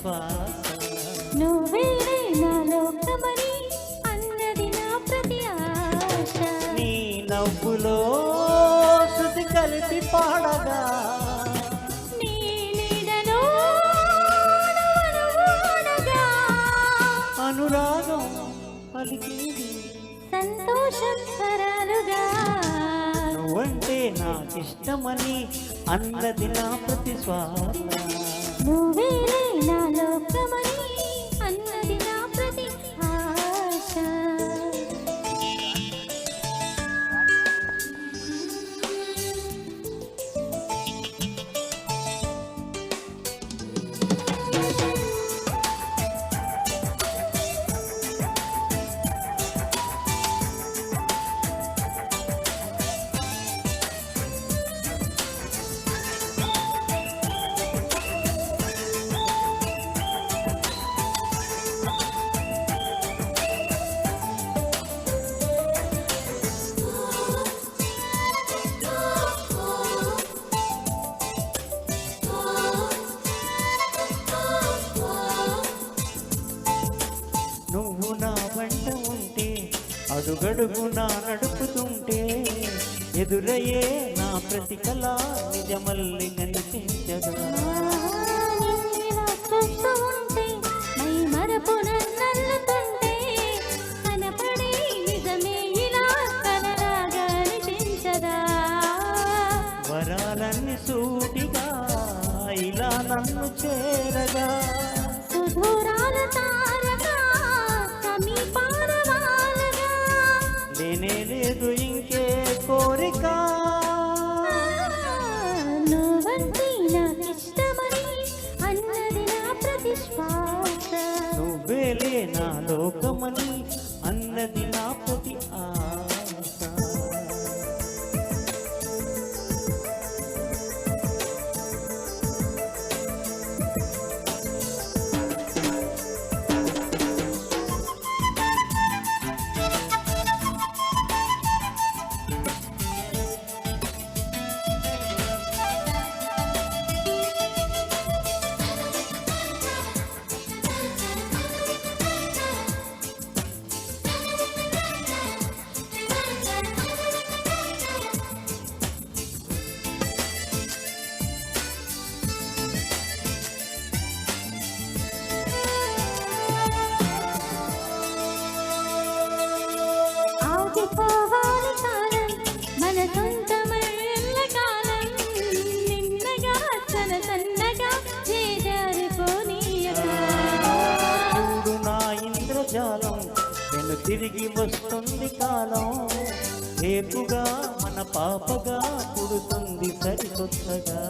శ్వాస. నువ్వేలే నా లోకమని అన్నది నా ప్రతి ఆశ. నీ నవ్వులో శృతి కలిపి పాడగా నీ నీడలో నడవగా అనురాగం పలికేది సంతోషం స్వరాలుగా. నువ్వంటే నాకిష్టమని అన్నది నా ప్రతి శ్వాస. నువ్వేలే నా లోకమని అన్నది నా ప్రతి ఆశ. నువ్వు నా వెంట ఉంటే అడుగడుగునా నడుపుతుంటే ఎదురయ్యే నా ప్రతి కళ నిజమల్లి కనిపించగా. నిన్నిలా చూస్తూ ఉంటే మై మరపు నన్నల్లుతుంటే కనపడే నిజమే ఇలా కలలాగా అనిపించదా. వరాలన్నీ సూటిగా ఇలా నన్ను చేరగా సుదూరాల తారగా సమీపాన వాలగా లేనే లేదు ఇంకే కోరిక. నువ్వంటే నాకిష్టమని అన్నది నా ప్రతి శ్వాస. నువ్వేలే నా లోకమని అన్నది నా ప్రతి ఆశ. ఆగిపోవాలి కాలం మన సొంతమైన కాలం. నిన్నగా సన్నగా చేజారిపోనీయక. చూడు నా ఇంద్రజాలం నేను తిరిగి వస్తుంది కాలం. రేపుగా మన పాపగా పుడుతుంది సరికొత్తగా.